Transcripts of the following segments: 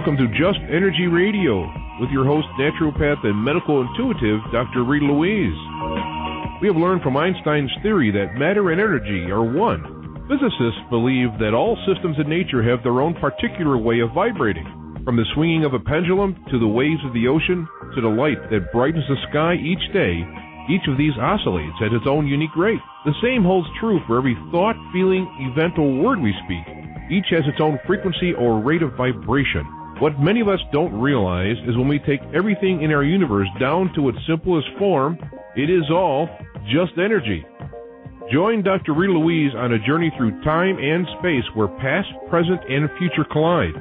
Welcome to Just Energy Radio with your host, naturopath and medical intuitive, Dr. Rita Louise. We have learned from Einstein's theory that matter and energy are one. Physicists believe that all systems in nature have their own particular way of vibrating. From the swinging of a pendulum to the waves of the ocean to the light that brightens the sky each day, each of these oscillates at its own unique rate. The same holds true for every thought, feeling, event, or word we speak. Each has its own frequency or rate of vibration. What many of us don't realize is when we take everything in our universe down to its simplest form, it is all just energy. Join Dr. Rita Louise on a journey through time and space where past, present, and future collide.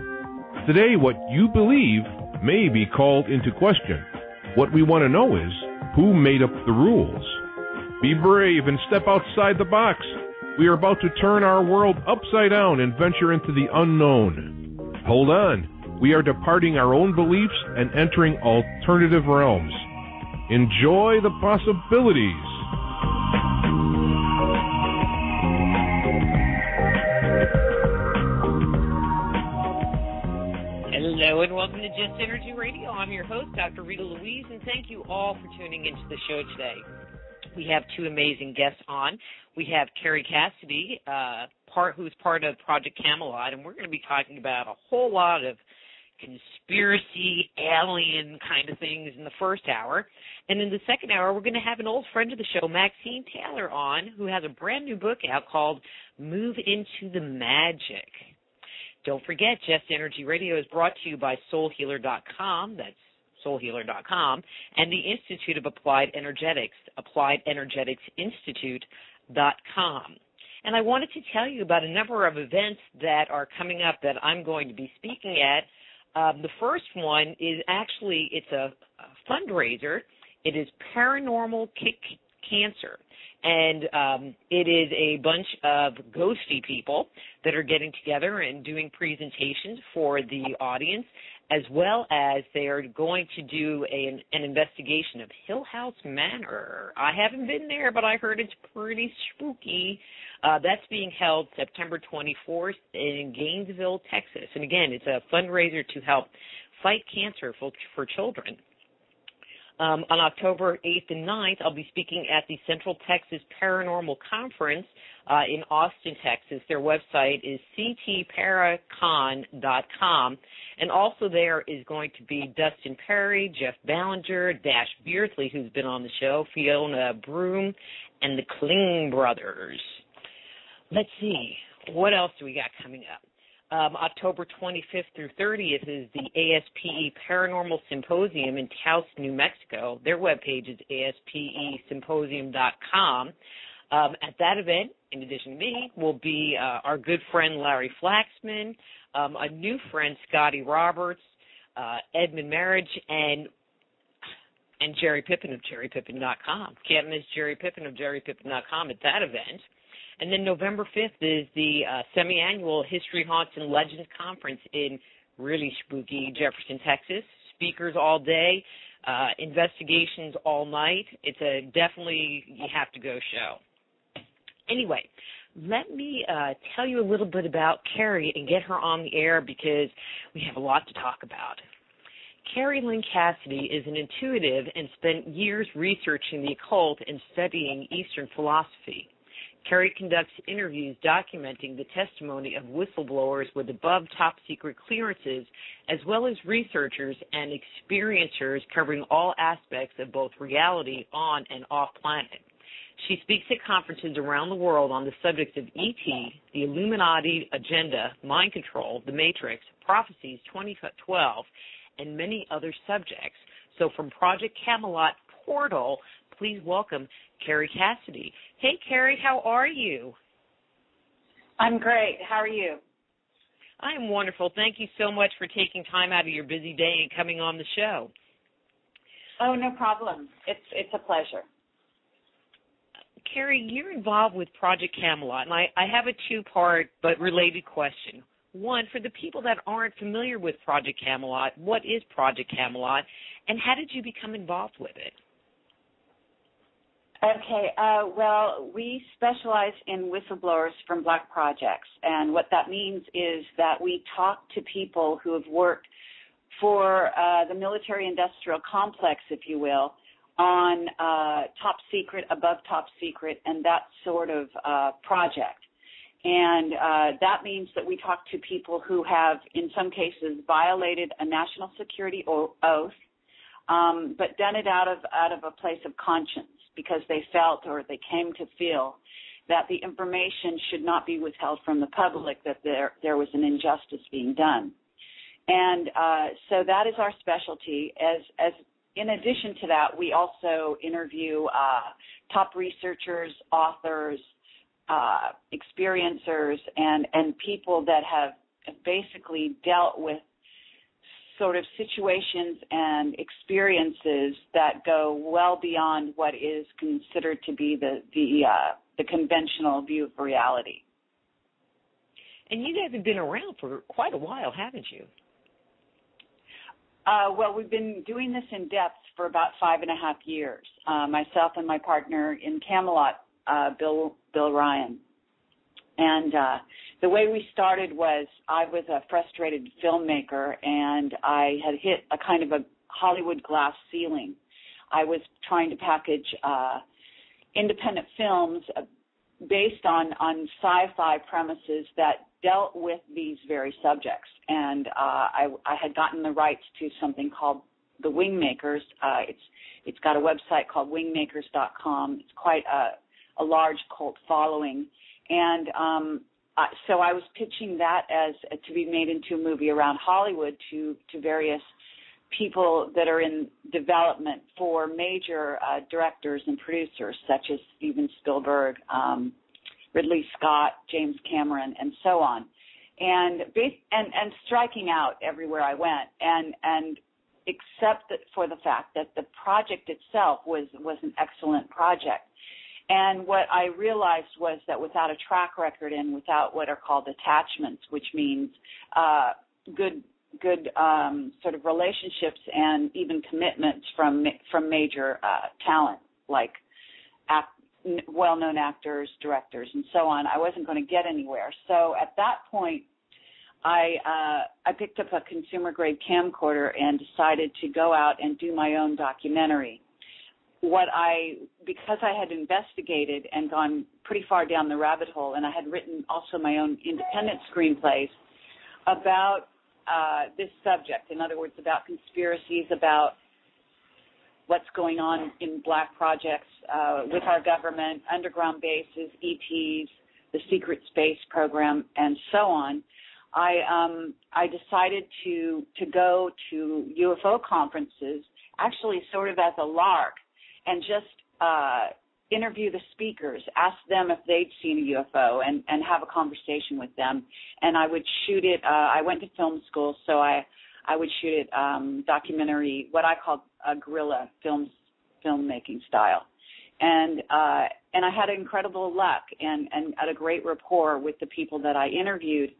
Today, what you believe may be called into question. What we want to know is, who made up the rules? Be brave and step outside the box. We are about to turn our world upside down and venture into the unknown. Hold on. We are departing our own beliefs and entering alternative realms. Enjoy the possibilities. Hello and welcome to Just Energy Radio. I'm your host, Dr. Rita Louise, and thank you all for tuning into the show today. We have two amazing guests on. We have Kerry Cassidy, who's part of Project Camelot, and we're going to be talking about a whole lot of conspiracy, alien kind of things in the first hour. And in the second hour, we're going to have an old friend of the show, Maxine Taylor, on, who has a brand new book out called Move Into the Magic. Don't forget, Just Energy Radio is brought to you by SoulHealer.com. That's SoulHealer.com, and the Institute of Applied Energetics, AppliedEnergeticsInstitute.com. And I wanted to tell you about a number of events that are coming up that I'm going to be speaking at. The first one is actually, it's a fundraiser. It is Paranormal Kick Cancer. And it is a bunch of ghosty people that are getting together and doing presentations for the audience, as well as they are going to do an investigation of Hill House Manor. I haven't been there, but I heard it's pretty spooky. That's being held September 24th in Gainesville, Texas. And again, it's a fundraiser to help fight cancer for children. On October 8th and 9th, I'll be speaking at the Central Texas Paranormal Conference in Austin, Texas. Their website is ctparacon.com. And also there is going to be Dustin Perry, Jeff Ballinger, Dash Beardsley, who's been on the show, Fiona Broom, and the Kling Brothers. Let's see. What else do we got coming up? October 25th through 30th is the ASPE Paranormal Symposium in Taos, New Mexico. Their webpage is aspesymposium.com. At that event, in addition to me, will be our good friend Larry Flaxman, a new friend Scotty Roberts, Edmund Marriage, and Jerry Pippin of JerryPippin.com. Can't miss Jerry Pippin of JerryPippin.com at that event. And then November 5th is the semi-annual History, Haunts, and Legends Conference in really spooky Jefferson, Texas. Speakers all day, investigations all night. It's a definitely you have to go show. Anyway, let me tell you a little bit about Kerry and get her on the air because we have a lot to talk about. Kerry Lynn Cassidy is an intuitive and spent years researching the occult and studying Eastern philosophy. Kerry conducts interviews documenting the testimony of whistleblowers with above top-secret clearances, as well as researchers and experiencers covering all aspects of both reality on and off-planet. She speaks at conferences around the world on the subjects of ET, the Illuminati agenda, mind control, the Matrix, prophecies 2012, and many other subjects. So from Project Camelot Portal, please welcome Kerry Cassidy. Hey, Kerry, how are you? I'm great. How are you? I am wonderful. Thank you so much for taking time out of your busy day and coming on the show. Oh, no problem. It's a pleasure. Kerry, you're involved with Project Camelot, and I have a two-part but related question. One, for the people that aren't familiar with Project Camelot, what is Project Camelot, and how did you become involved with it? Okay, well, we specialize in whistleblowers from Black projects, and what that means is that we talk to people who have worked for the military-industrial complex, if you will, on top secret, above top secret, and that sort of project. And that means that we talk to people who have, in some cases, violated a national security oath, but done it out of a place of conscience because they felt or they came to feel that the information should not be withheld from the public, that there was an injustice being done. And so that is our specialty. As in addition to that, we also interview top researchers, authors, experiencers, and people that have basically dealt with sort of situations and experiences that go well beyond what is considered to be the conventional view of reality. And you guys have been around for quite a while, haven't you? Well, we've been doing this in depth for about 5.5 years. Myself and my partner in Camelot, Bill Ryan. And the way we started was I was a frustrated filmmaker, and I had hit a kind of a Hollywood glass ceiling. I was trying to package independent films based on sci-fi premises that dealt with these very subjects. And I had gotten the rights to something called The Wingmakers. It's got a website called wingmakers.com. It's quite a large cult following. And so I was pitching that as to be made into a movie around Hollywood to various people that are in development for major directors and producers such as Steven Spielberg, Ridley Scott, James Cameron, and so on, and striking out everywhere I went, and except that for the fact that the project itself was an excellent project. And what I realized was that without a track record and without what are called attachments, which means good sort of relationships and even commitments from major talent, like well-known actors, directors, and so on, I wasn't going to get anywhere. So at that point, I picked up a consumer-grade camcorder and decided to go out and do my own documentary. Because I had investigated and gone pretty far down the rabbit hole, and I had written also my own independent screenplays about this subject, in other words, about conspiracies, about what's going on in black projects with our government, underground bases, ETs, the secret space program, and so on. I decided to go to UFO conferences, actually sort of as a lark, and just interview the speakers, ask them if they'd seen a UFO, and have a conversation with them. And I would shoot it. I went to film school, so I would shoot it documentary, what I call a guerrilla filmmaking style. And I had incredible luck and had a great rapport with the people that I interviewed.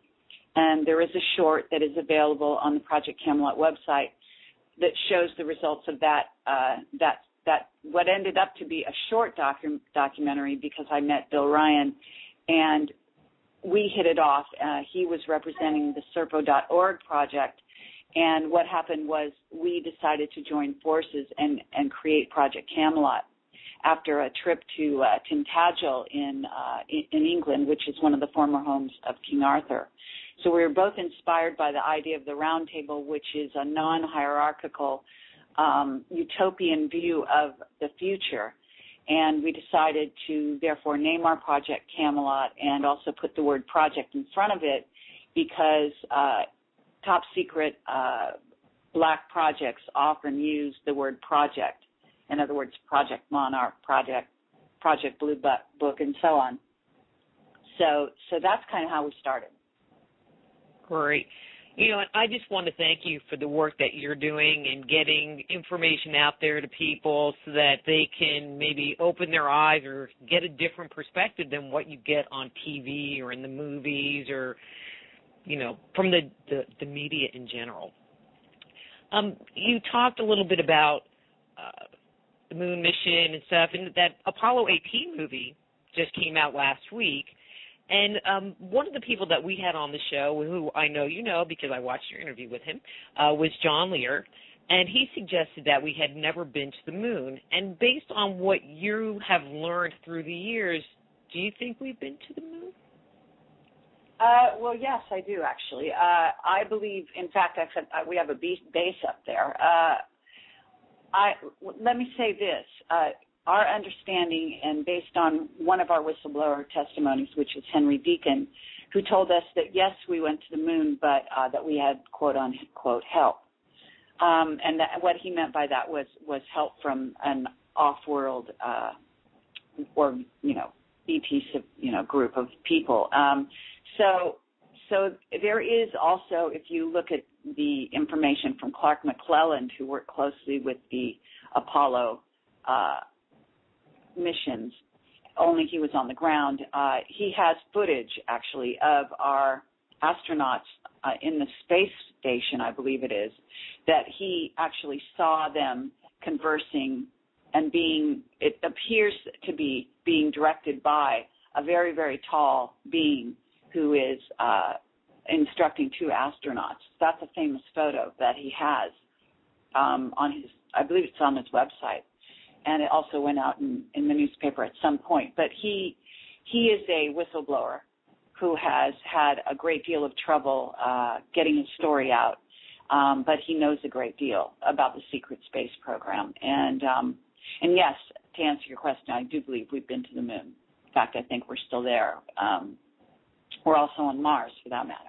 And there is a short that is available on the Project Camelot website that shows the results of that what ended up to be a short documentary, because I met Bill Ryan and we hit it off. He was representing the Serpo.org project, and what happened was we decided to join forces and create Project Camelot after a trip to Tintagel in England, which is one of the former homes of King Arthur. So we were both inspired by the idea of the Round Table, which is a non-hierarchical utopian view of the future. And we decided to, therefore, name our project Camelot and also put the word project in front of it, because top secret black projects often use the word project. In other words, Project Monarch, Project Blue Book, and so on. So that's kind of how we started. Great. You know, I just want to thank you for the work that you're doing and getting information out there to people so that they can maybe open their eyes or get a different perspective than what you get on TV or in the movies or, you know, from the media in general. You talked a little bit about the moon mission and stuff, and that Apollo 18 movie just came out last week. And one of the people that we had on the show, who I know you know because I watched your interview with him, was John Lear. And he suggested that we had never been to the moon. And based on what you have learned through the years, do you think we've been to the moon? Well, yes, I do, actually. I believe, in fact, I said we have a base up there. Let me say this. Our understanding, and based on one of our whistleblower testimonies, which is Henry Deacon, who told us that, yes, we went to the moon, but that we had, quote-unquote, help. And that, what he meant by that was help from an off-world or, ET, group of people. So there is also, if you look at the information from Clark McClelland, who worked closely with the Apollo missions, only he was on the ground, he has footage, actually, of our astronauts in the space station, I believe it is, that he actually saw them conversing and it appears to be being directed by a very, very tall being who is instructing two astronauts. That's a famous photo that he has on his, I believe it's on his website, and it also went out in the newspaper at some point. But he is a whistleblower who has had a great deal of trouble getting his story out, but he knows a great deal about the secret space program. And yes, to answer your question, I do believe we've been to the moon. In fact, I think we're still there. We're also on Mars, for that matter.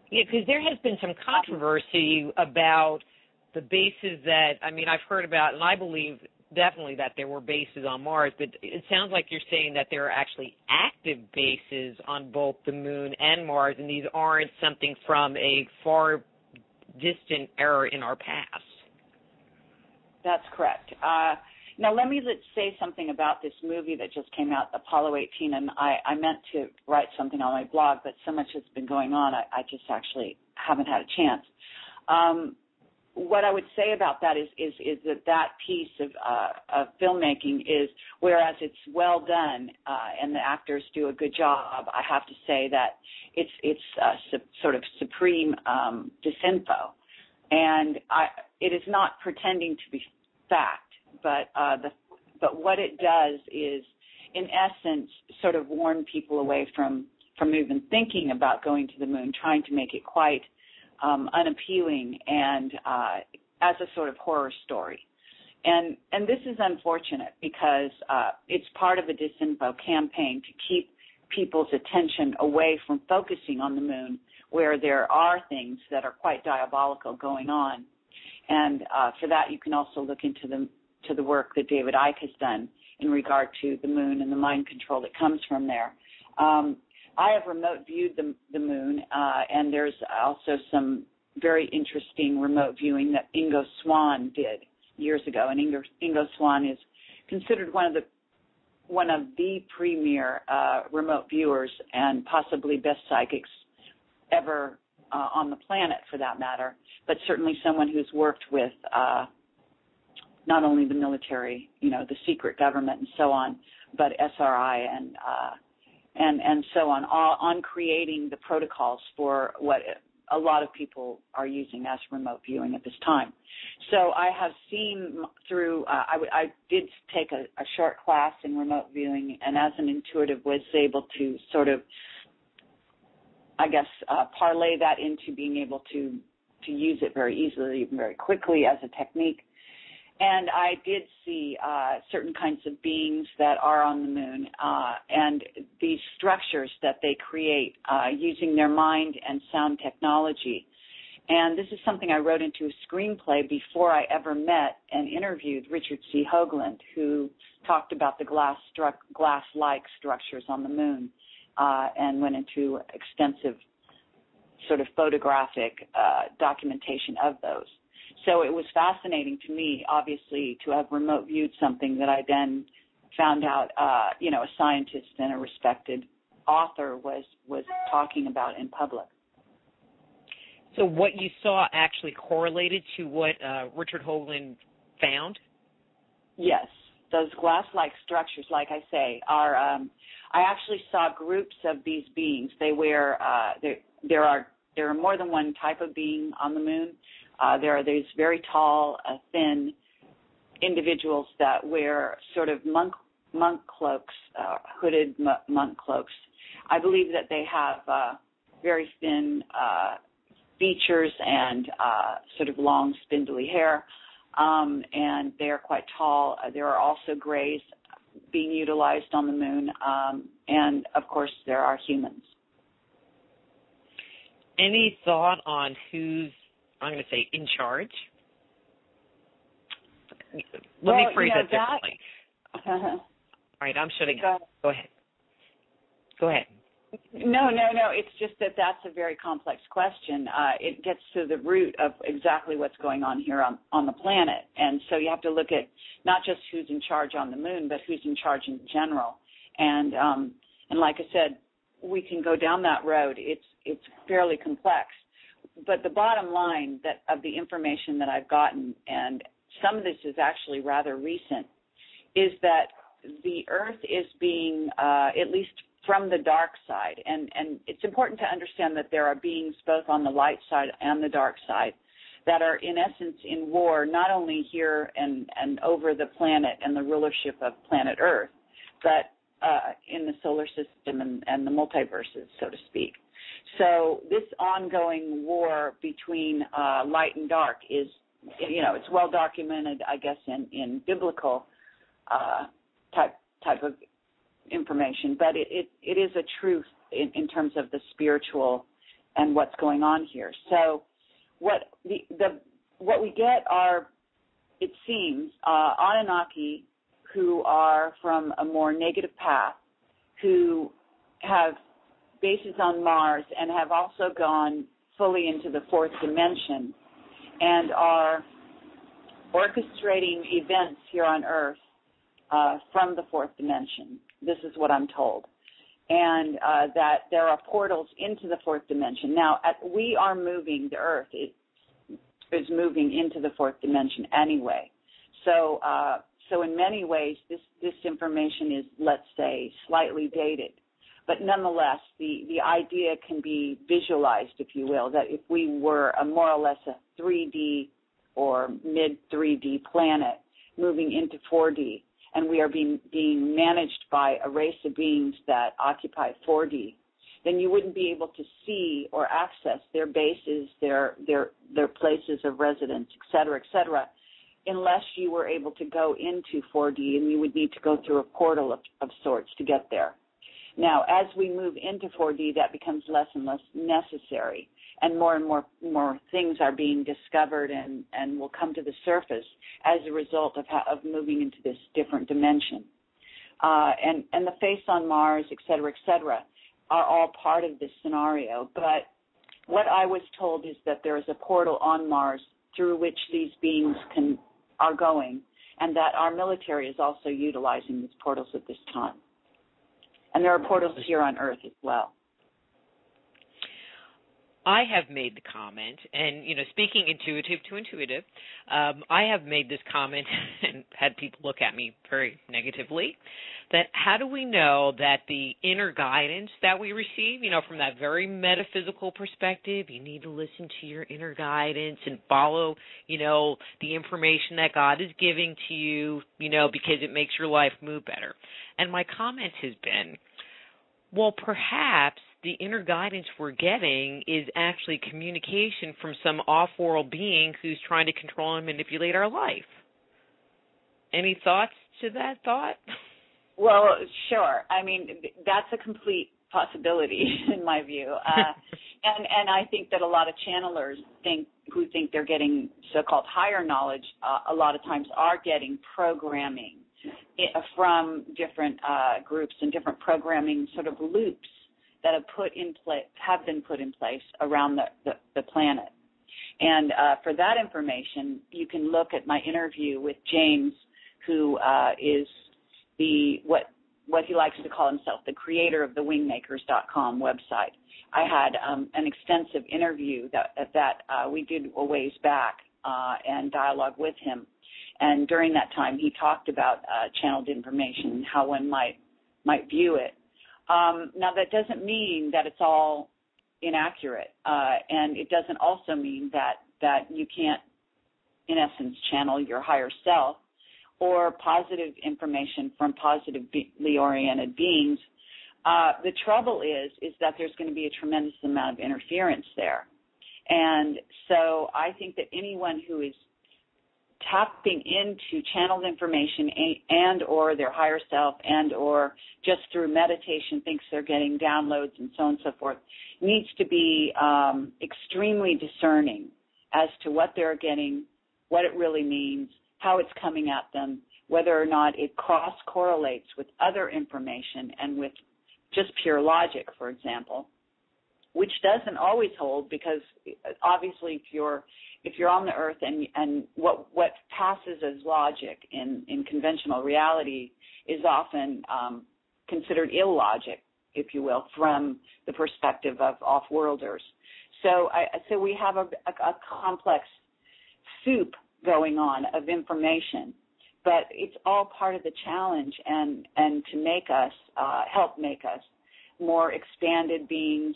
Yeah, because there has been some controversy about the bases that, I've heard about, and I believe definitely that there were bases on Mars, but it sounds like you're saying that there are actually active bases on both the moon and Mars, and these aren't something from a far distant era in our past. That's correct. Now, let's say something about this movie that just came out, Apollo 18, and I meant to write something on my blog, but so much has been going on, I just actually haven't had a chance. What I would say about that is that piece of filmmaking is, whereas it's well done and the actors do a good job, I have to say that it's sort of supreme disinfo, and it is not pretending to be fact. But what it does is, in essence, sort of warn people away from even thinking about going to the moon, trying to make it quite unappealing and as a sort of horror story. And this is unfortunate because it's part of a disinfo campaign to keep people's attention away from focusing on the moon, where there are things that are quite diabolical going on. And for that, you can also look into the work that David Icke has done in regard to the moon and the mind control that comes from there. I have remote viewed the moon, and there's also some very interesting remote viewing that Ingo Swann did years ago. And Ingo Swann is considered one of the premier remote viewers and possibly best psychics ever on the planet, for that matter, but certainly someone who's worked with not only the military, the secret government and so on, but SRI and so on creating the protocols for what a lot of people are using as remote viewing at this time. So I have seen through, I did take a short class in remote viewing, and as an intuitive was able to sort of, parlay that into being able to use it very easily, very quickly as a technique. And I did see certain kinds of beings that are on the moon and these structures that they create using their mind and sound technology. And this is something I wrote into a screenplay before I ever met and interviewed Richard C. Hoagland, who talked about the glass-like structures on the moon and went into extensive sort of photographic documentation of those. So it was fascinating to me, obviously, to have remote viewed something that I then found out, a scientist and a respected author was talking about in public. So what you saw actually correlated to what Richard Hoagland found? Yes, those glass-like structures, like I say, are. I actually saw groups of these beings. They wear. There are more than one type of being on the moon. There are these very tall, thin individuals that wear sort of monk cloaks, hooded monk cloaks. I believe that they have very thin features and sort of long, spindly hair, and they are quite tall. There are also grays being utilized on the moon, and, of course, there are humans. Any thought on who's, I'm going to say, in charge? Let me phrase that differently. All right, I'm shutting up. Go ahead. No. It's just that that's a very complex question. It gets to the root of exactly what's going on here on the planet. And so you have to look at not just who's in charge on the moon, but who's in charge in general. And like I said, we can go down that road. It's fairly complex. But the bottom line of the information that I've gotten, and some of this is actually rather recent, is that the Earth is being, at least from the dark side, and it's important to understand that there are beings both on the light side and the dark side that are in essence in war, not only here and over the planet and the rulership of planet Earth, but in the solar system and the multiverses, so to speak. So this ongoing war between light and dark is, it's well documented, I guess, in biblical type of information, but it is a truth in terms of the spiritual and what's going on here. So what we get are, it seems, Anunnaki who are from a more negative path, who have bases on Mars and have also gone fully into the fourth dimension and are orchestrating events here on Earth from the fourth dimension. This is what I'm told. And that there are portals into the fourth dimension. Now, we are moving, the Earth is moving into the fourth dimension anyway. So in many ways, this information is, let's say, slightly dated. But nonetheless, the idea can be visualized, if you will, that if we were a more or less a 3D or mid-3D planet moving into 4D, and we are being managed by a race of beings that occupy 4D, then you wouldn't be able to see or access their bases, their places of residence, et cetera, unless you were able to go into 4D, and you would need to go through a portal of sorts to get there. Now, as we move into 4D, that becomes less and less necessary, and more things are being discovered and will come to the surface as a result of moving into this different dimension. And the face on Mars, et cetera, are all part of this scenario. But what I was told is that there is a portal on Mars through which these beings are going, and that our military is also utilizing these portals at this time. And there are portals here on Earth as well. I have made the comment, and, speaking intuitive to intuitive, I have made this comment and had people look at me very negatively, that how do we know that the inner guidance that we receive, from that very metaphysical perspective, you need to listen to your inner guidance and follow, the information that God is giving to you, because it makes your life move better. And my comment has been, well, perhaps the inner guidance we're getting is actually communication from some off-world being who's trying to control and manipulate our life. Any thoughts to that thought? Well, sure. I mean, that's a complete possibility in my view. And I think that a lot of channelers who think they're getting so-called higher knowledge, a lot of times are getting programming from different groups and different programming sort of loops that have been put in place around the planet. And for that information, you can look at my interview with James, who is what he likes to call himself, the creator of the wingmakers.com website. I had an extensive interview that we did a ways back, and dialogue with him. And during that time, he talked about channeled information and how one might view it. Now, that doesn't mean that it's all inaccurate, and it doesn't also mean that you can't, in essence, channel your higher self or positive information from positively oriented beings. The trouble is that there's going to be a tremendous amount of interference there. And so I think that anyone who is tapping into channeled information and or their higher self and or just through meditation thinks they're getting downloads and so on and so forth needs to be extremely discerning as to what they're getting, what it really means, how it's coming at them, whether or not it cross-correlates with other information and with just pure logic, for example, which doesn't always hold because obviously if you're on the earth and what passes as logic in conventional reality is often considered illogic, if you will, from the perspective of off-worlders. So we have a complex soup going on of information, but it's all part of the challenge and to make us, help make us more expanded beings,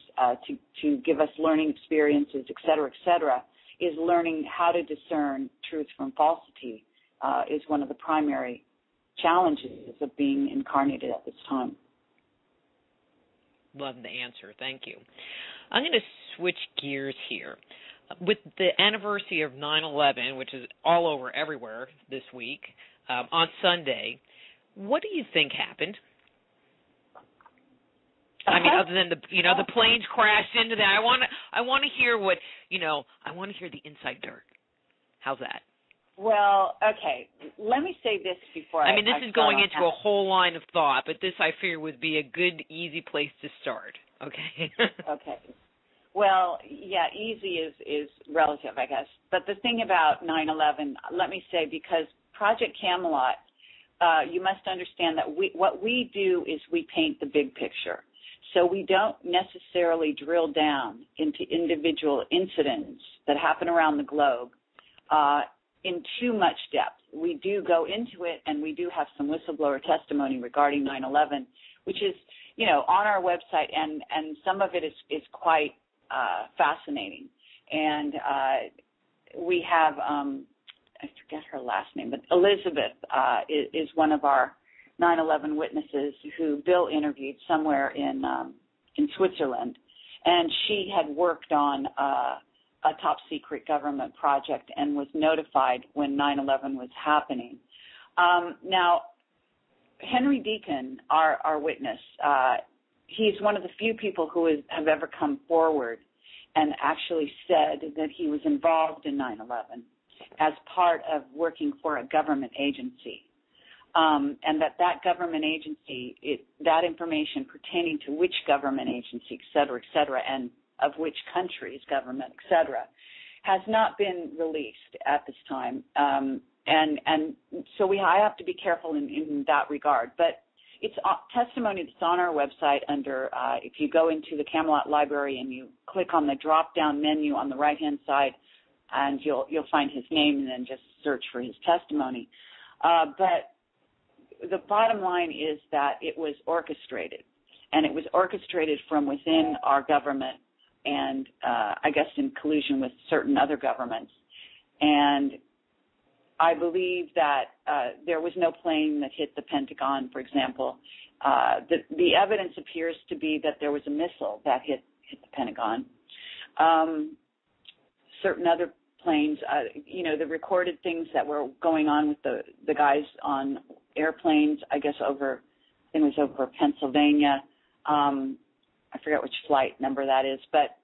to give us learning experiences, et cetera, is learning how to discern truth from falsity is one of the primary challenges of being incarnated at this time. Love the answer. Thank you. I'm going to switch gears here. With the anniversary of 9/11, which is all over everywhere this week, on Sunday, what do you think happened? I mean, other than the planes crashed into that. I want to hear what, I want to hear the inside dirt. How's that? Well, okay. Let me say this before this is going into a whole line of thought, but this I fear would be a good, easy place to start. Okay. Okay. Well, yeah, easy is relative, I guess. But the thing about 9/11, let me say, because Project Camelot, you must understand that what we do is we paint the big picture. So we don't necessarily drill down into individual incidents that happen around the globe in too much depth. We do go into it, and we do have some whistleblower testimony regarding 9/11, which is, on our website, and some of it is quite fascinating. And we have, I forget her last name, but Elizabeth is one of our 9/11 witnesses who Bill interviewed somewhere in Switzerland, and she had worked on a top secret government project and was notified when 9/11 was happening. Now, Henry Deacon, our witness, he's one of the few people who have ever come forward and actually said that he was involved in 9/11 as part of working for a government agency. And that government agency, that information pertaining to which government agency, et cetera, and of which country's government, et cetera, has not been released at this time. And so I have to be careful in that regard. But it's testimony that's on our website under, if you go into the Camelot Library and you click on the drop-down menu on the right-hand side, and you'll find his name and then just search for his testimony. But the bottom line is that it was orchestrated, and it was orchestrated from within our government and I guess in collusion with certain other governments. And I believe that there was no plane that hit the Pentagon, for example. The evidence appears to be that there was a missile that hit the Pentagon. Certain other planes, the recorded things that were going on with the guys on airplanes, I guess it was over Pennsylvania. I forget which flight number that is, but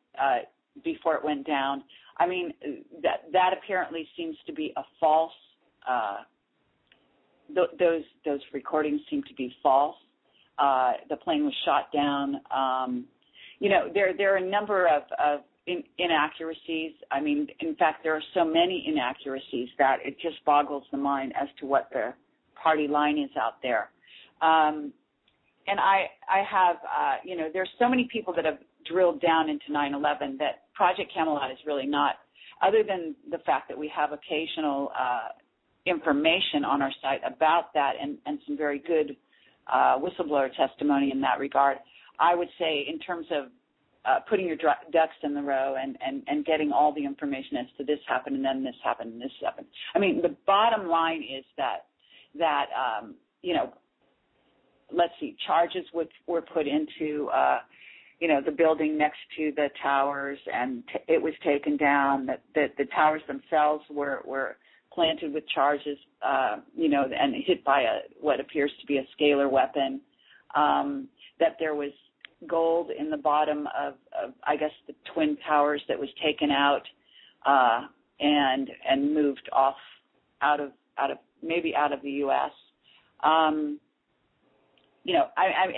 before it went down. I mean, that apparently seems to be a false, those recordings seem to be false. The plane was shot down. There are a number of inaccuracies. I mean, in fact, there are so many inaccuracies that it just boggles the mind as to what the party line is out there. And I have, there's so many people that have drilled down into 9/11 that Project Camelot is really not other than the fact that we have occasional information on our site about that and some very good whistleblower testimony in that regard, I would say in terms of putting your ducks in the row and getting all the information as to this happened and then this happened and this happened. I mean, the bottom line is that let's see, charges were put into the building next to the towers, and it was taken down. That the towers themselves were planted with charges, and hit by what appears to be a scalar weapon. That there was gold in the bottom of I guess the Twin Towers that was taken out and moved off out of the U.S. I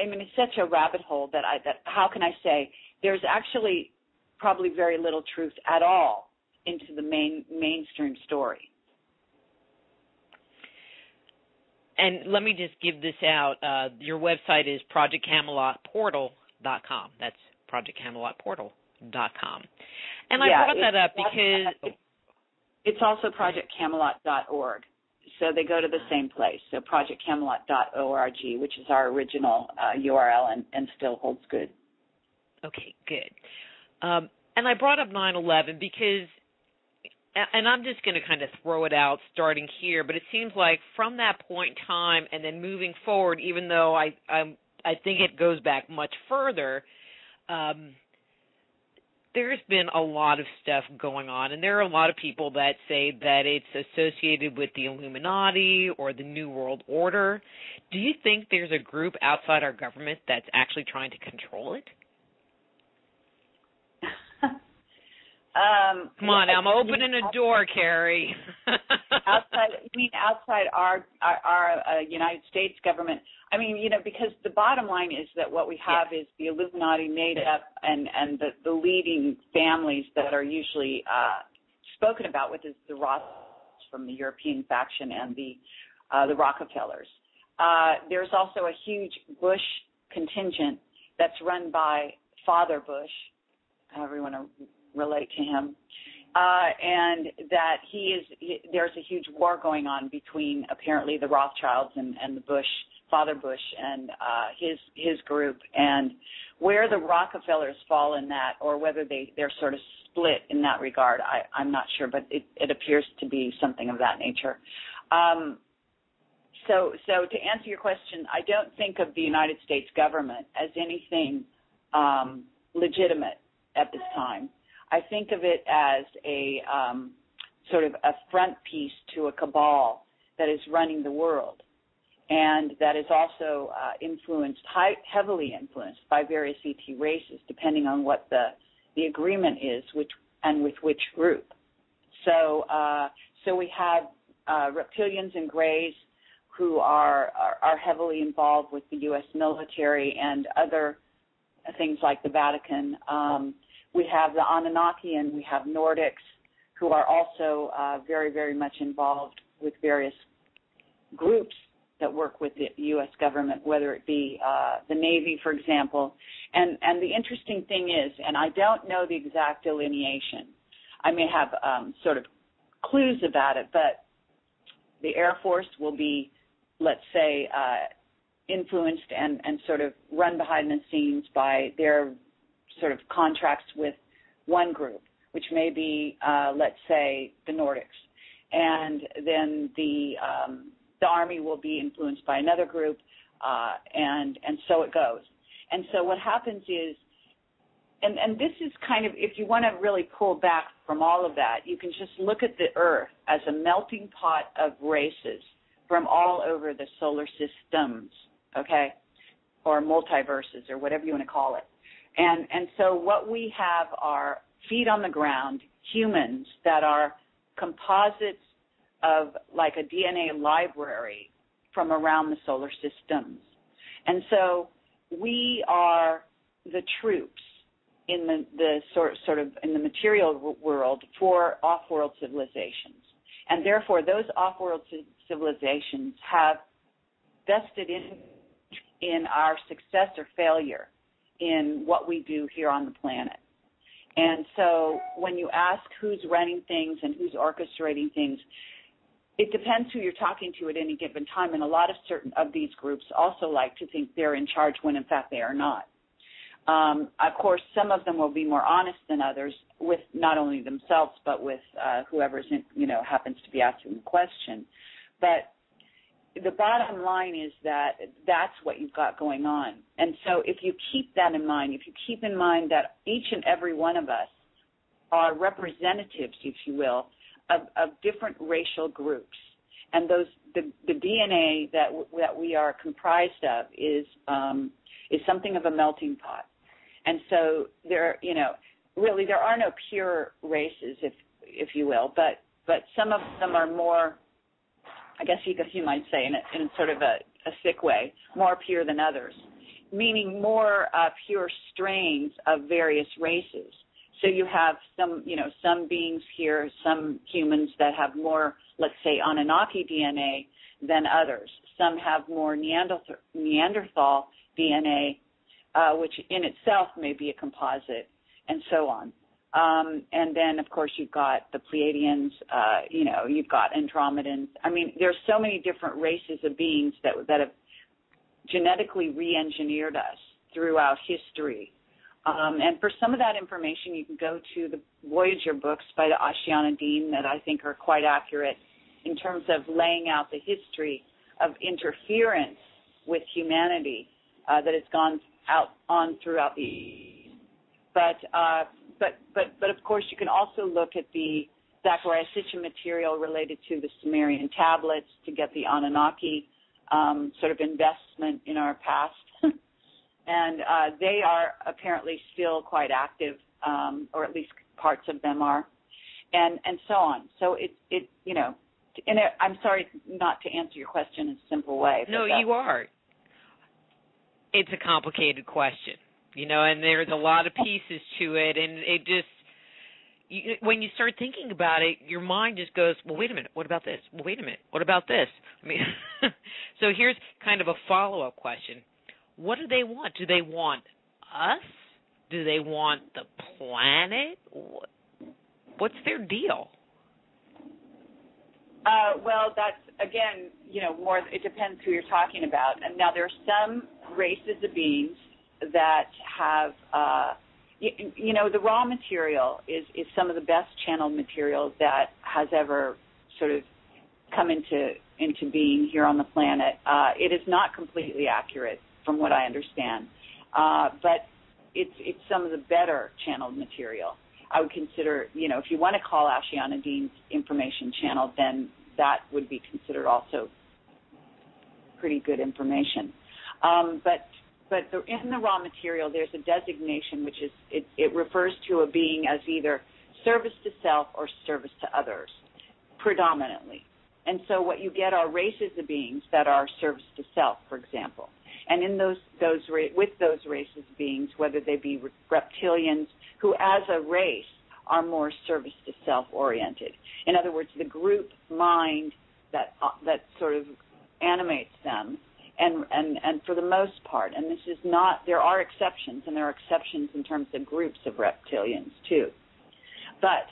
mean, it's such a rabbit hole that how can I say there's actually probably very little truth at all into the mainstream story. And let me just give this out. Your website is ProjectCamelotPortal.com. That's ProjectCamelotPortal.com. And I brought that up because it's also ProjectCamelot.org. So they go to the same place. So ProjectCamelot.org, which is our original URL and still holds good. Okay, good. And I brought up 9/11 because, and I'm just going to kind of throw it out starting here, but it seems like from that point in time and then moving forward, even though I think it goes back much further, there's been a lot of stuff going on, and there are a lot of people that say that it's associated with the Illuminati or the New World Order. Do you think there's a group outside our government that's actually trying to control it? Come on, I'm opening a door, Carrie. outside our United States government? I mean, because the bottom line is that what we have is the Illuminati made up and the leading families that are usually spoken about with is the Rothschilds from the European faction and the Rockefellers. There's also a huge Bush contingent that's run by Father Bush, however you want to relate to him, and that there's a huge war going on between apparently the Rothschilds and the Bush, Father Bush, and his group, and where the Rockefellers fall in that, or whether they're sort of split in that regard, I'm not sure, but it appears to be something of that nature. So to answer your question, I don't think of the United States government as anything legitimate at this time. I think of it as a sort of a front piece to a cabal that is running the world, and that is also heavily influenced by various ET races, depending on what the agreement is, with which group. So we have reptilians and greys who are heavily involved with the U.S. military and other things like the Vatican. We have the Anunnaki and we have Nordics who are also very, very much involved with various groups that work with the U.S. government, whether it be the Navy, for example. And the interesting thing is, and I don't know the exact delineation, I may have sort of clues about it, but the Air Force will be, let's say, influenced and sort of run behind the scenes by their sort of contracts with one group, which may be, let's say, the Nordics. And then the Army will be influenced by another group, and so it goes. And so what happens is, and this is kind of, if you want to really pull back from all of that, you can just look at the Earth as a melting pot of races from all over the solar systems, okay, or multiverses or whatever you want to call it. And so what we have are feet on the ground humans that are composites of like a DNA library from around the solar systems. And so we are the troops in the sort of in the material world for off-world civilizations. And therefore those off-world civilizations have vested in our success or failure in what we do here on the planet. And so when you ask who's running things and who's orchestrating things, it depends who you're talking to at any given time. And a lot of certain of these groups also like to think they're in charge when in fact they are not. Of course, some of them will be more honest than others with not only themselves but with whoever's happens to be asking the question. But the bottom line is that that's what you've got going on. And so if you keep that in mind, if you keep in mind that each and every one of us are representatives, if you will, of different racial groups, and the DNA that we are comprised of is something of a melting pot. And so really there are no pure races, if you will, but some of them are more, I guess you might say in sort of a sick way, more pure than others, meaning more pure strains of various races. So you have some beings here, some humans that have more, let's say, Anunnaki DNA than others. Some have more Neanderthal DNA, which in itself may be a composite, and so on. And then, of course, you've got the Pleiadians, you've got Andromedans. I mean, there's so many different races of beings that have genetically re-engineered us throughout history. And for some of that information, you can go to the Voyager books by the Ashiana Dean that I think are quite accurate in terms of laying out the history of interference with humanity that has gone on throughout the. But of course, you can also look at the Zachariah Sitchin material related to the Sumerian tablets to get the Anunnaki sort of investment in our past. And they are apparently still quite active, or at least parts of them are, and so on. So I'm sorry not to answer your question in a simple way. No, you are. It's a complicated question, and there's a lot of pieces to it, and it just, when you start thinking about it, your mind just goes, well, wait a minute, what about this? Well, wait a minute, what about this? I mean, so here's kind of a follow-up question. What do they want? Do they want us? Do they want the planet? What's their deal? Well, that's, again, more, it depends who you're talking about. And now there are some races of beings that have, the raw material is some of the best channeled material that has ever sort of come into being here on the planet. It is not completely accurate, from what I understand, but it's some of the better channeled material. I would consider, if you want to call Ashiana Dean's information channeled, then that would be considered also pretty good information. But in the raw material, there's a designation which is it refers to a being as either service to self or service to others, predominantly. And so what you get are races of beings that are service to self, for example. And in with those races of beings, whether they be reptilians, who as a race are more service to self oriented. In other words, the group mind that sort of animates them, and for the most part, and this is not, there are exceptions, and there are exceptions in terms of groups of reptilians too. But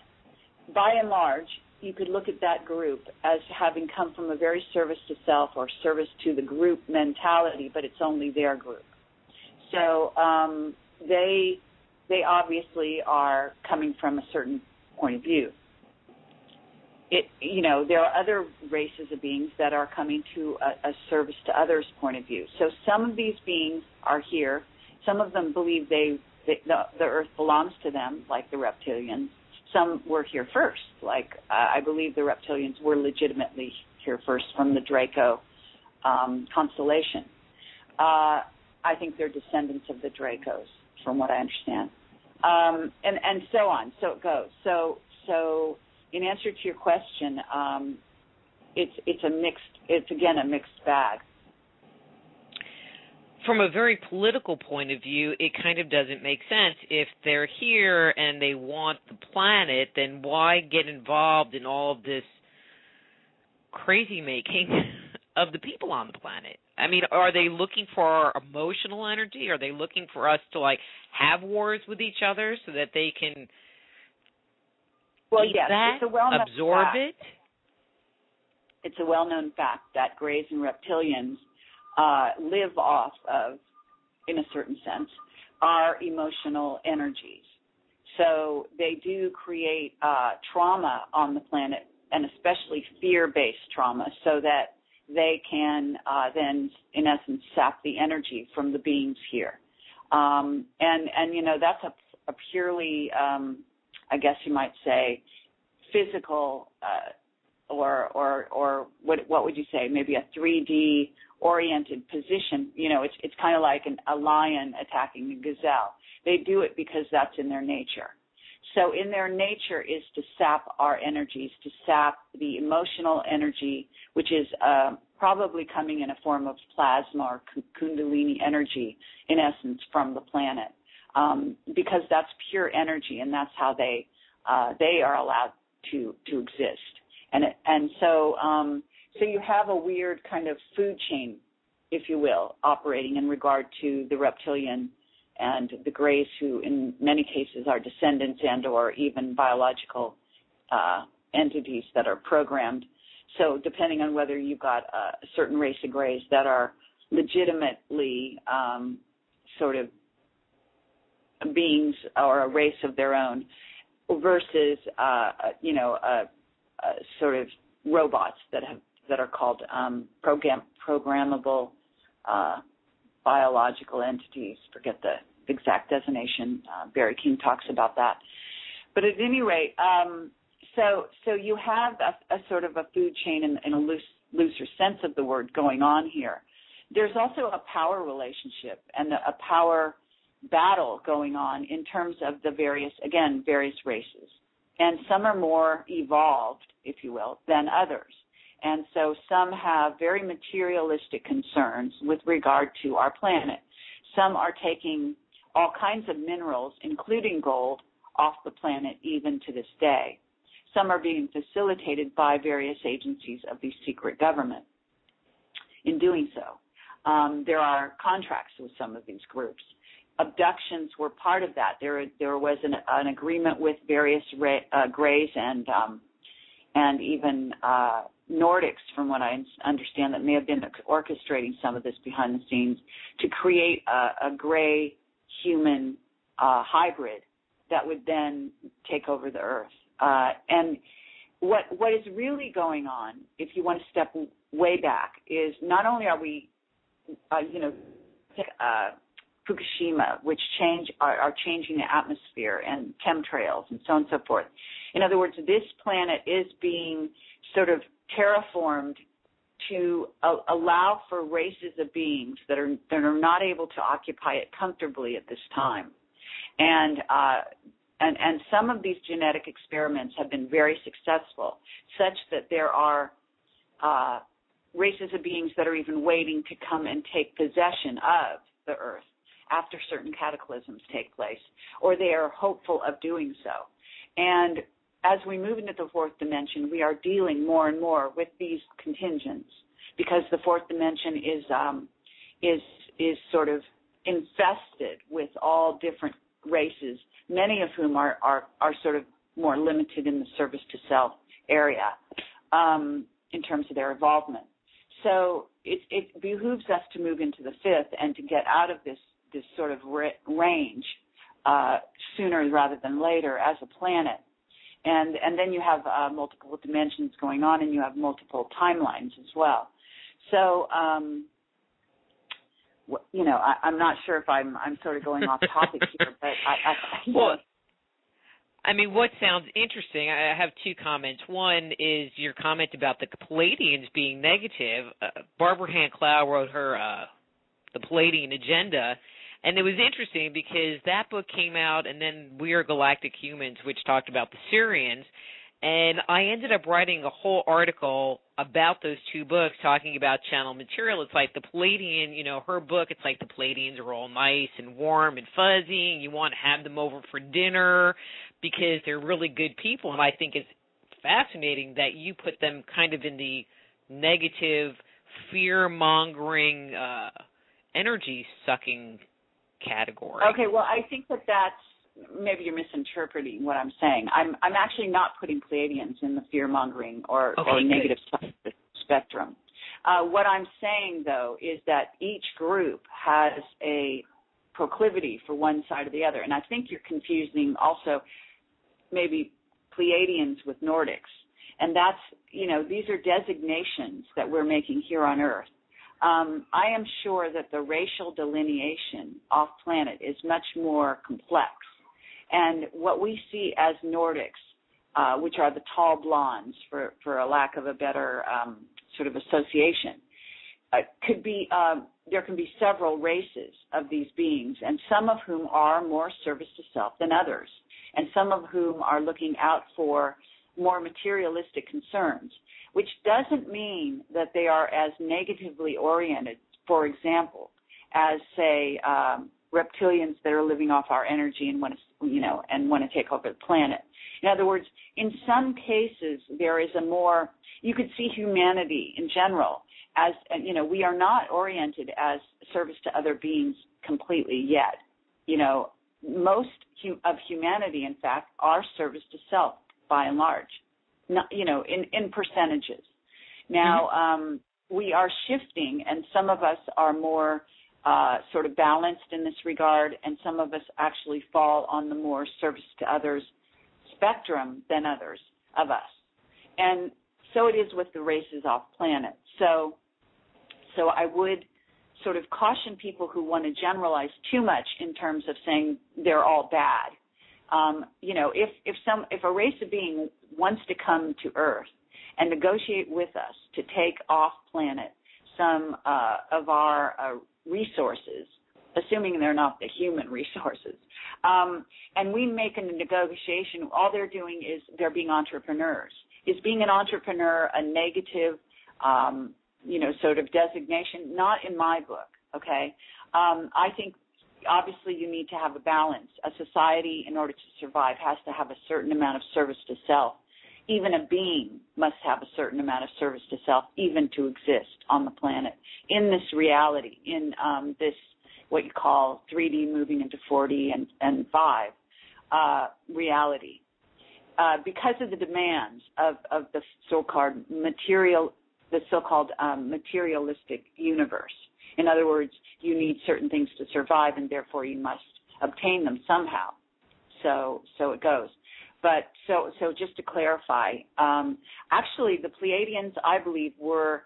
by and large, you could look at that group as having come from a very service to self or service to the group mentality, but it's only their group. So they obviously are coming from a certain point of view. There are other races of beings that are coming to a service to others point of view. So some of these beings are here. Some of them believe the earth belongs to them, like the reptilians. Some were here first, like I believe the reptilians were legitimately here first from the Draco constellation. I think they're descendants of the Dracos, from what I understand, and so on. So it goes. So in answer to your question, it's a mixed bag. From a very political point of view, it kind of doesn't make sense. If they're here and they want the planet, then why get involved in all of this crazy making of the people on the planet? I mean, are they looking for our emotional energy? Are they looking for us to, like, have wars with each other so that they can eat that, it's a well-known absorb fact. it? It's a well-known fact that greys and reptilians live off of, in a certain sense, our emotional energies. So they do create trauma on the planet, and especially fear-based trauma, so that they can then, in essence, sap the energy from the beings here. And you know, that's a purely, I guess you might say, physical or what would you say, maybe a 3D oriented position. You know, it's kind of like a lion attacking a gazelle. They do it because that's in their nature. So in their nature is to sap our energies, to sap the emotional energy, which is probably coming in a form of plasma or kundalini energy, in essence, from the planet, because that's pure energy, and that's how they are allowed to exist. And so you have a weird kind of food chain, if you will, operating in regard to the reptilian and the greys, who in many cases are descendants and or even biological entities that are programmed. So depending on whether you've got a certain race of greys that are legitimately sort of beings or a race of their own versus, sort of robots that are called programmable biological entities. Forget the exact designation. Barry King talks about that. But at any rate, so you have a sort of a food chain in a looser sense of the word going on here. There's also a power relationship and a power battle going on in terms of the various races. And some are more evolved, if you will, than others. And so some have very materialistic concerns with regard to our planet. Some are taking all kinds of minerals, including gold, off the planet even to this day. Some are being facilitated by various agencies of the secret government in doing so. There are contracts with some of these groups. Abductions were part of that. There was an agreement with various Greys and even Nordics, from what I understand, that may have been orchestrating some of this behind the scenes to create a Grey human hybrid that would then take over the Earth. And what is really going on, if you want to step way back, is not only are we, Fukushima, which are changing the atmosphere, and chemtrails and so on and so forth. In other words, this planet is being sort of terraformed to allow for races of beings that are not able to occupy it comfortably at this time. And some of these genetic experiments have been very successful, such that there are races of beings that are even waiting to come and take possession of the Earth after certain cataclysms take place, or they are hopeful of doing so. And as we move into the fourth dimension, we are dealing more and more with these contingents, because the fourth dimension is sort of infested with all different races, many of whom are sort of more limited in the service to self area in terms of their involvement. So it behooves us to move into the fifth and to get out of this sort of range sooner rather than later as a planet. And then you have multiple dimensions going on, and you have multiple timelines as well. So, I'm not sure if I'm sort of going off topic here, but well, I mean, what sounds interesting, I have two comments. One is your comment about the Palladians being negative. Barbara Hand Clow wrote her The Palladian Agenda, and it was interesting because that book came out, and then We Are Galactic Humans, which talked about the Sirians, and I ended up writing a whole article about those two books talking about channel material. It's like the Palladian, her book, it's like the Palladians are all nice and warm and fuzzy, and you want to have them over for dinner because they're really good people. And I think it's fascinating that you put them kind of in the negative fear-mongering, energy-sucking category. Okay, well, I think that's maybe you're misinterpreting what I'm saying. I'm actually not putting Pleiadians in the fear-mongering or negative side of the spectrum. What I'm saying, though, is that each group has a proclivity for one side or the other, and I think you're confusing also maybe Pleiadians with Nordics, and that's, these are designations that we're making here on Earth. I am sure that the racial delineation off-planet is much more complex, and what we see as Nordics, which are the tall blondes, for a lack of a better sort of association, could be there can be several races of these beings, and some of whom are more service to self than others, and some of whom are looking out for more materialistic concerns, which doesn't mean that they are as negatively oriented, for example, as, say, reptilians that are living off our energy and want to take over the planet. In other words, in some cases, there is you could see humanity in general as, we are not oriented as service to other beings completely yet. Most of humanity, in fact, are service to self by and large, not, in percentages. Now, we are shifting, and some of us are more sort of balanced in this regard, and some of us actually fall on the more service to others spectrum than others of us. And so it is with the races off planet. So I would sort of caution people who want to generalize too much in terms of saying they're all bad. If a race of being wants to come to Earth and negotiate with us to take off planet some of our resources, assuming they're not the human resources, and we make a negotiation, all they're doing is they're being entrepreneurs. Is being an entrepreneur a negative, sort of designation? Not in my book, okay? I think obviously you need to have a balance. A society, in order to survive, has to have a certain amount of service to self. Even a being must have a certain amount of service to self, even to exist on the planet, in this reality, in this what you call 3D moving into 4D and 5 reality. Because of the demands of the so-called materialistic universe. In other words, you need certain things to survive, and therefore you must obtain them somehow. So it goes. But so just to clarify, actually the Pleiadians, I believe, were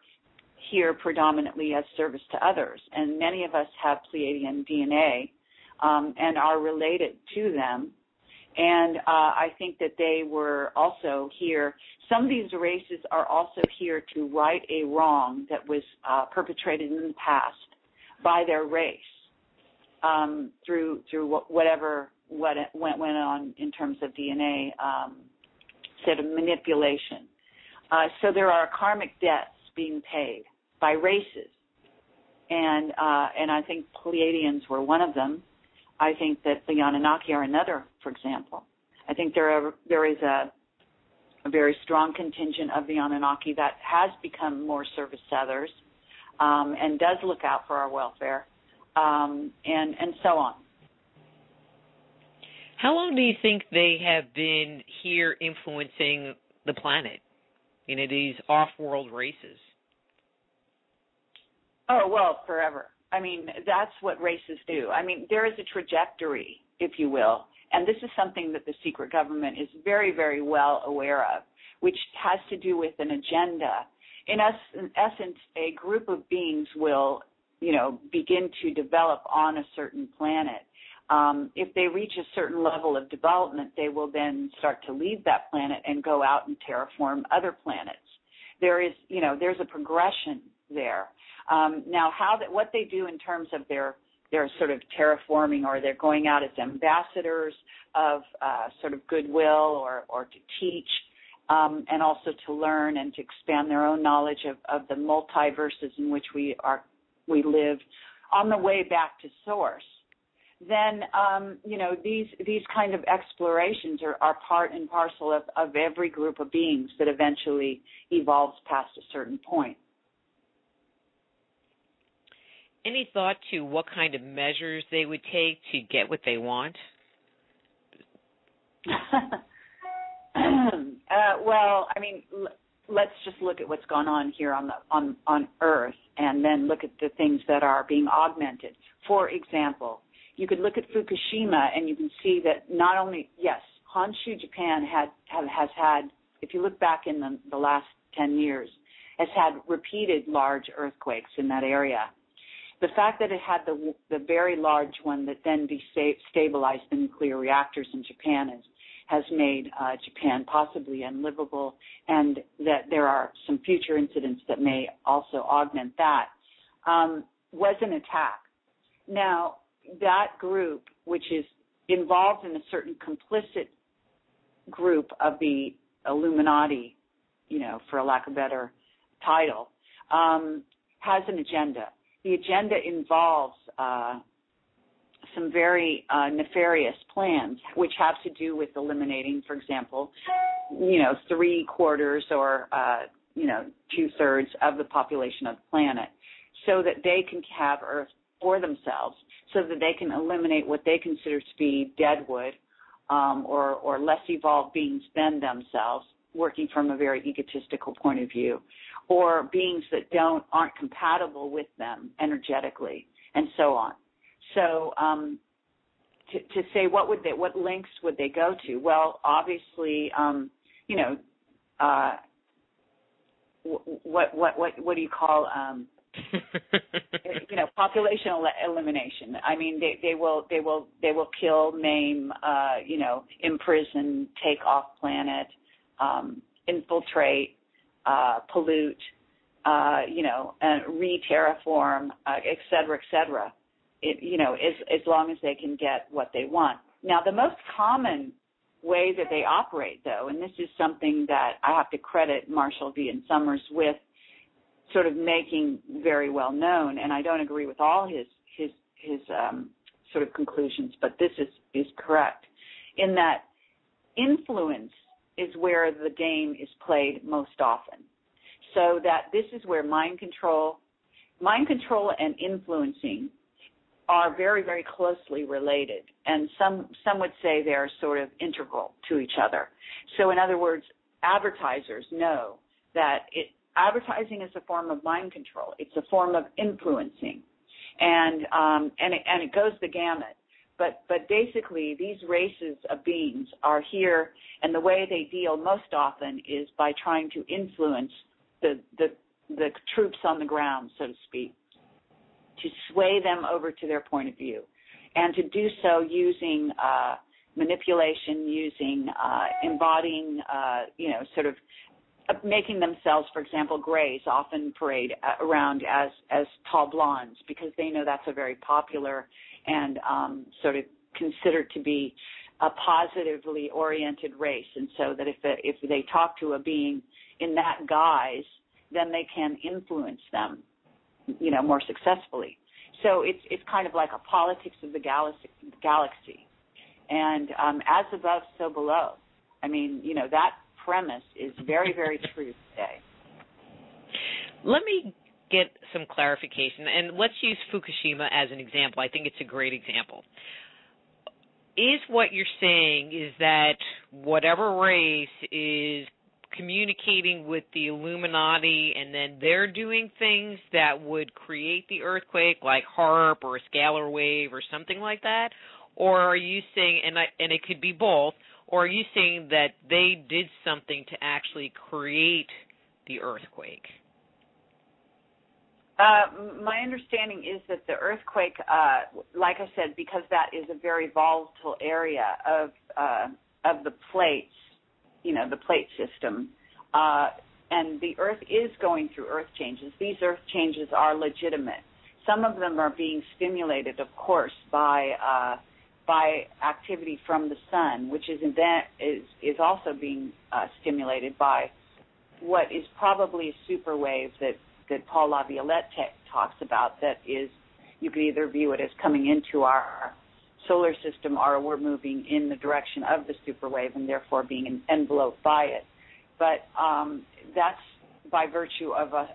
here predominantly as service to others, and many of us have Pleiadian DNA and are related to them. And I think that they were also here. Some of these races are also here to right a wrong that was perpetrated in the past by their race through whatever went on in terms of DNA sort of manipulation. So there are karmic debts being paid by races, and I think Pleiadians were one of them. I think that the Anunnaki are another, for example. I think there is a very strong contingent of the Anunnaki that has become more service to others and does look out for our welfare, and so on. How long do you think they have been here influencing the planet, these off-world races? Oh, well, forever. I mean, that's what races do. I mean, there is a trajectory, if you will, and this is something that the secret government is very, very well aware of, which has to do with an agenda. In essence, a group of beings will, begin to develop on a certain planet. If they reach a certain level of development, they will then start to leave that planet and go out and terraform other planets. There's a progression there. Now, what they do in terms of their sort of terraforming, or they're going out as ambassadors of sort of goodwill or to teach, and also to learn and to expand their own knowledge of the multiverses in which we live on the way back to source. Then these kind of explorations are part and parcel of every group of beings that eventually evolves past a certain point. any thought to what kind of measures they would take to get what they want? Well, I mean, let's just look at what's gone on here on Earth, and then look at the things that are being augmented. For example, you could look at Fukushima, and you can see that not only, yes, Honshu, Japan has had, if you look back in the last 10 years, has had repeated large earthquakes in that area. The fact that it had the very large one that then destabilized the nuclear reactors in Japan has made Japan possibly unlivable, and that there are some future incidents that may also augment that, was an attack. Now, that group, which is involved in a certain complicit group of the Illuminati, for a lack of a better title, has an agenda. The agenda involves some very nefarious plans, which have to do with eliminating, for example, 3/4 or 2/3 of the population of the planet, so that they can have Earth for themselves, so that they can eliminate what they consider to be deadwood or less evolved beings than themselves, working from a very egotistical point of view, or beings that aren't compatible with them energetically, and so on. So to say what lengths would they go to? Well, obviously, what do you call population elimination? I mean, they will kill, maim, imprison, take off planet, infiltrate, pollute, re-terraform, et cetera, as long as they can get what they want. Now, the most common way that they operate, though, and this is something that I have to credit Marshall V. and Summers with sort of making very well known, and I don't agree with all his sort of conclusions, but this is correct, in that influence is where the game is played most often. So that this is where mind control and influencing are very, very closely related, and some would say they're sort of integral to each other. So in other words, advertisers know that advertising is a form of mind control. It's a form of influencing, and it goes the gamut. But basically, these races of beings are here, and the way they deal most often is by trying to influence the troops on the ground, so to speak, to sway them over to their point of view, and to do so using manipulation, using embodying, sort of making themselves, for example, grays often parade around as tall blondes, because they know that's a very popular and sort of considered to be a positively oriented race, and so that if they talk to a being in that guise, then they can influence them, more successfully. So it's kind of like a politics of the galaxy, and as above, so below. I mean, that premise is very, very true today. Let me get some clarification, and let's use Fukushima as an example. I think it's a great example. Is what you're saying is that whatever race is communicating with the Illuminati, and then they're doing things that would create the earthquake, like HAARP or a scalar wave or something like that? Or are you saying, and it could be both, or are you saying that they did something to actually create the earthquake? My understanding is that the earthquake, like I said, because that is a very volatile area of the plates, the plate system, and the Earth is going through earth changes. These earth changes are legitimate. Some of them are being stimulated, of course, by activity from the sun, which is also being stimulated by what is probably a super wave that Paul LaViolette talks about, that is, you could either view it as coming into our solar system, or we're moving in the direction of the super wave and therefore being enveloped by it. But that's by virtue of us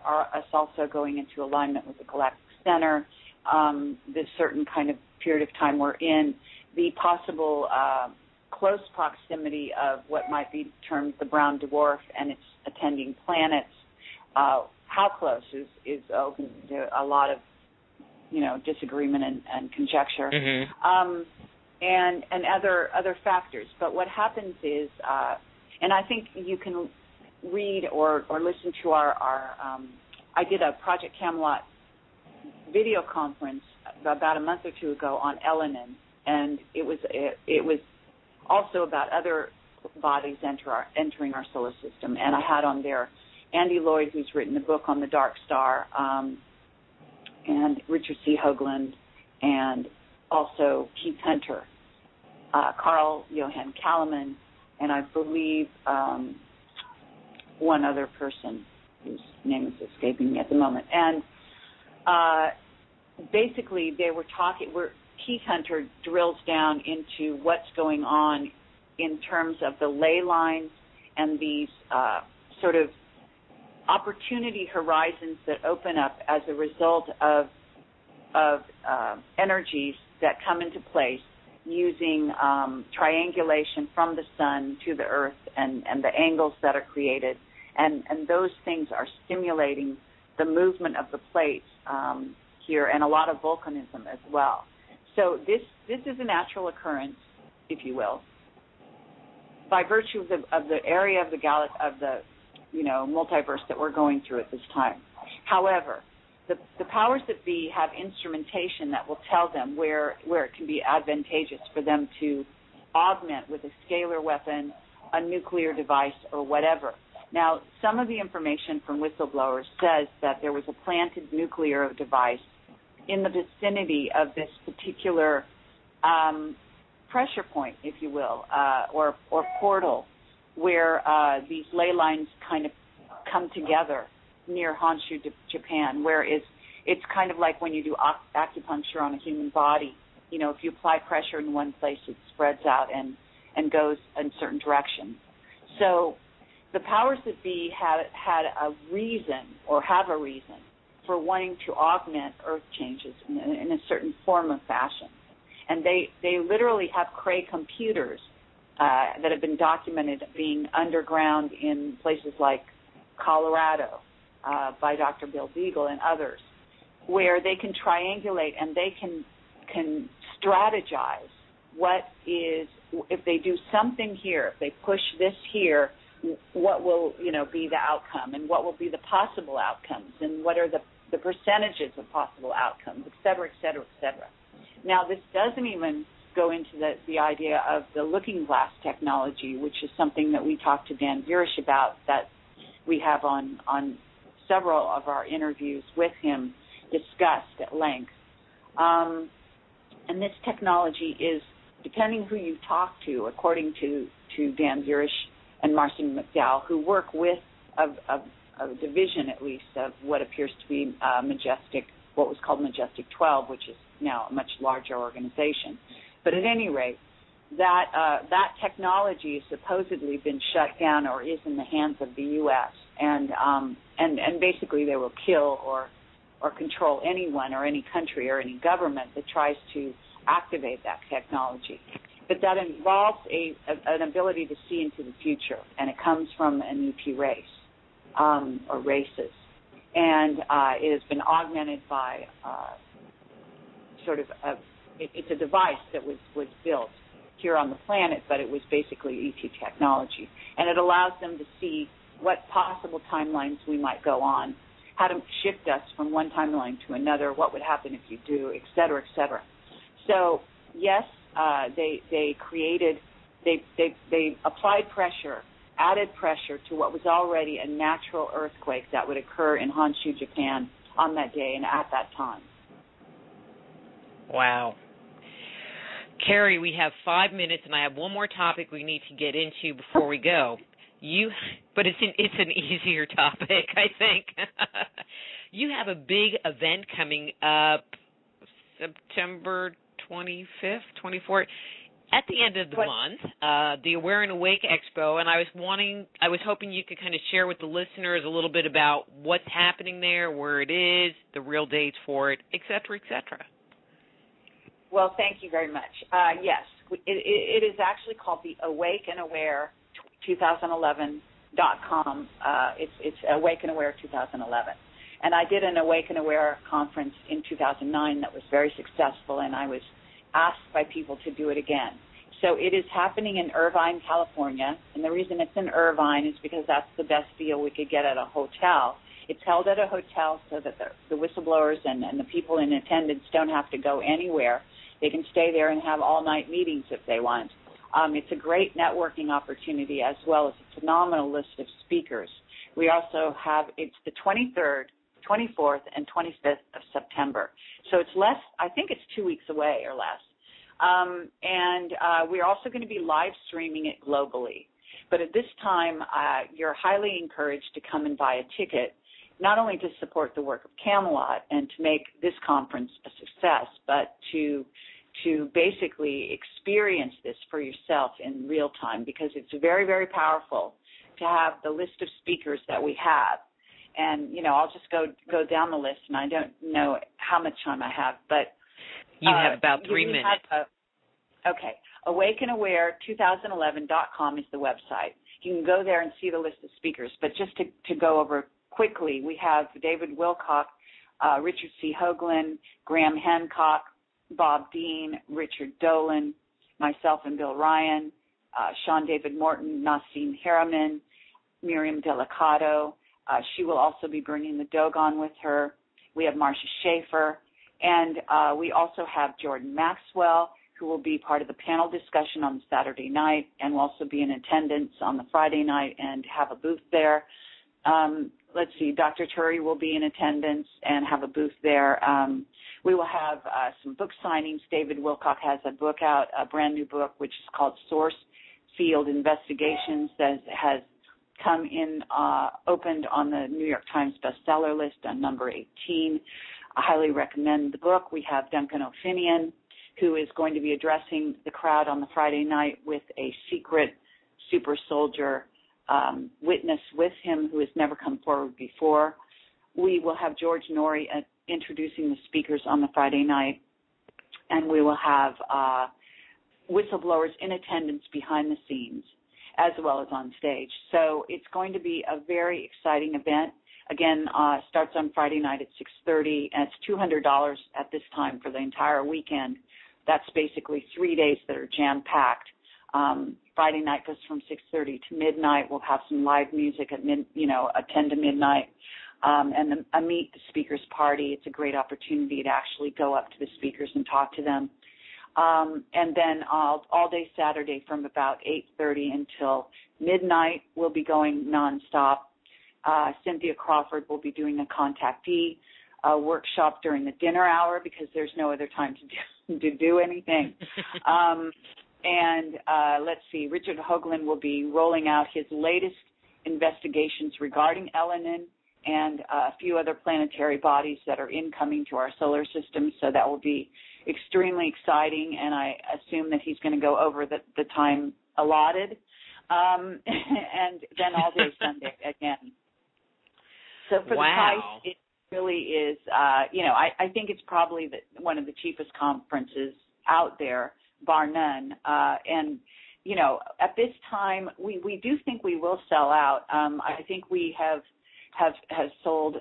also going into alignment with the galactic center this certain kind of period of time we're in, the possible close proximity of what might be termed the brown dwarf and its attending planets, how close is open to a lot of, disagreement and conjecture, and other factors. But what happens is, and I think you can read or listen to our I did a Project Camelot video conference about a month or two ago on Elenin, and it was also about other bodies entering our solar system. And I had on there Andy Lloyd, who's written a book on the Dark Star, and Richard C. Hoagland, and also Keith Hunter, Carl Johan Kalaman, and I believe one other person whose name is escaping me at the moment. And basically they were talking, Keith Hunter drills down into what's going on in terms of the ley lines and these sort of opportunity horizons that open up as a result of energies that come into place using triangulation from the sun to the earth and the angles that are created. And those things are stimulating the movement of the plates here, and a lot of volcanism as well. So this is a natural occurrence, if you will, by virtue of the area of the multiverse that we're going through at this time. However, the powers that be have instrumentation that will tell them where it can be advantageous for them to augment with a scalar weapon, a nuclear device, or whatever. Now, some of the information from whistleblowers says that there was a planted nuclear device in the vicinity of this particular pressure point, if you will, or portal, where these ley lines kind of come together near Honshu, Japan, where it's kind of like when you do acupuncture on a human body. If you apply pressure in one place, it spreads out and goes in certain directions. So the powers that be had a reason, or have a reason, for wanting to augment Earth changes in a certain form of fashion. And they literally have Cray computers that have been documented being underground in places like Colorado by Dr. Bill Deagle and others, where they can triangulate and they can strategize what is, if they do something here, if they push this here, what will be the outcome, and what will be the possible outcomes, and what are the percentages of possible outcomes, et cetera, et cetera, et cetera. Now, this doesn't even go into the idea of the looking glass technology, which is something that we talked to Dan Virish about, that we have on several of our interviews with him discussed at length. And this technology is, depending who you talk to, according to Dan Virish and Marcin McDowell, who work with a division, at least, of what appears to be what was called Majestic 12, which is now a much larger organization. But at any rate, that technology has supposedly been shut down or is in the hands of the U.S. And basically they will kill or control anyone or any country or any government that tries to activate that technology. But that involves an ability to see into the future, and it comes from an ET race or races. And it has been augmented by it's a device that was built here on the planet, but it was basically ET technology. And it allows them to see what possible timelines we might go on, how to shift us from one timeline to another, what would happen if you do, et cetera, et cetera. So, yes, they applied pressure, added pressure to what was already a natural earthquake that would occur in Honshu, Japan on that day and at that time. Wow. Carrie, we have 5 minutes, and I have one more topic we need to get into before we go. But it's an easier topic, I think. You have a big event coming up September 25th, 24th. at the end of the month, the Aware and Awake Expo, and I was hoping you could kind of share with the listeners a little bit about what's happening there, where it is, the real dates for it, et cetera, et cetera. Well, thank you very much. Yes, it is actually called the Awake and Aware 2011.com. It's Awake and Aware 2011. And I did an Awake and Aware conference in 2009 that was very successful, and I was asked by people to do it again. So it is happening in Irvine, California, and the reason it's in Irvine is because that's the best deal we could get at a hotel. It's held at a hotel so that the whistleblowers and the people in attendance don't have to go anywhere. They can stay there and have all-night meetings if they want. It's a great networking opportunity as well as a phenomenal list of speakers. We also have, it's the 23rd, 24th, and 25th of September. So it's less, I think it's 2 weeks away or less. And we're also going to be live streaming it globally. But at this time, you're highly encouraged to come and buy a ticket, not only to support the work of Camelot and to make this conference a success, but to basically experience this for yourself in real time, because it's very, very powerful to have the list of speakers that we have. And, you know, I'll just go down the list, and I don't know how much time I have, but you have about 3 minutes. Okay. AwakeandAware2011.com is the website. You can go there and see the list of speakers. But just to go over quickly, we have David Wilcock, Richard C. Hoagland, Graham Hancock, Bob Dean, Richard Dolan, myself and Bill Ryan, Sean David Morton, Nassim Harriman, Miriam Delicato. She will also be bringing the Dogon with her. We have Marcia Schaefer. And we also have Jordan Maxwell, who will be part of the panel discussion on Saturday night and will also be in attendance on the Friday night and have a booth there. Let's see, Dr. Turi will be in attendance and have a booth there. We will have some book signings. David Wilcock has a book out, a brand new book, which is called Source Field Investigations, that has come in, opened on the New York Times bestseller list on number 18. I highly recommend the book. We have Duncan O'Finian, who is going to be addressing the crowd on the Friday night with a secret super soldier witness with him who has never come forward before. We will have George Norrie introducing the speakers on the Friday night, and we will have whistleblowers in attendance behind the scenes as well as on stage. So it's going to be a very exciting event. Again, starts on Friday night at 6:30, and it's $200 at this time for the entire weekend. That's basically 3 days that are jam-packed. Friday night goes from 6:30 to midnight. We'll have some live music at 10 to midnight, and a meet the speakers party. It's a great opportunity to actually go up to the speakers and talk to them. And then all day Saturday from about 8:30 until midnight, we'll be going nonstop. Cynthia Crawford will be doing a contactee workshop during the dinner hour because there's no other time to do anything. And let's see, Richard Hoagland will be rolling out his latest investigations regarding Elenin and a few other planetary bodies that are incoming to our solar system. So that will be extremely exciting, and I assume that he's going to go over the time allotted. And then all day Sunday again. So for the price, it really is, I think it's probably one of the cheapest conferences out there, bar none. And, at this time, we do think we will sell out. I think we have sold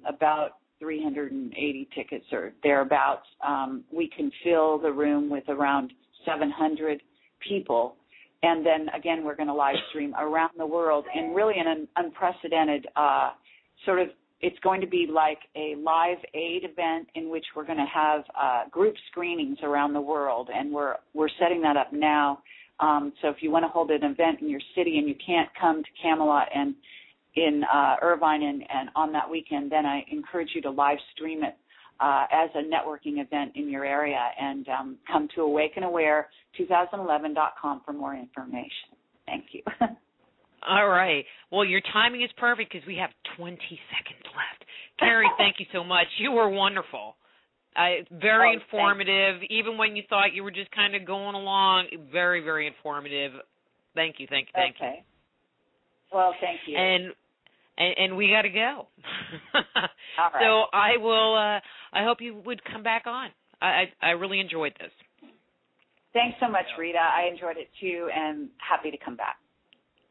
about 380 tickets or thereabouts. We can fill the room with around 700 people. And then, again, we're going to live stream around the world, and really an unprecedented it's going to be like a live aid event in which we're going to have group screenings around the world, and we're setting that up now. So if you want to hold an event in your city and you can't come to Camelot and in Irvine and on that weekend, then I encourage you to live stream it as a networking event in your area, and come to AwakeandAware2011.com for more information. Thank you. All right. Well, your timing is perfect because we have 20 seconds left. Carrie, thank you so much. You were wonderful. Very informative. Even when you thought you were just kind of going along, very, very informative. Thank you. Okay. Well, thank you. And we got to go. All right. So I will. I hope you would come back on. I really enjoyed this. Thanks so much, Rita. I enjoyed it too, and happy to come back.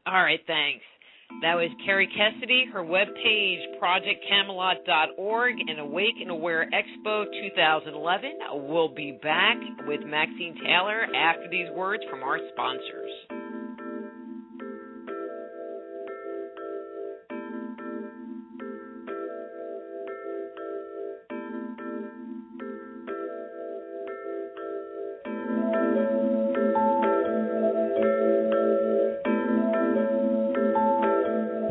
All right, thanks. That was Carrie Cassidy. Her webpage, projectcamelot.org, and Awake and Aware Expo 2011. We'll be back with Maxine Taylor after these words from our sponsors.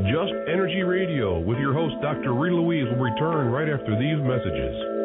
Just Energy Radio with your host, Dr. Rita Louise, will return right after these messages.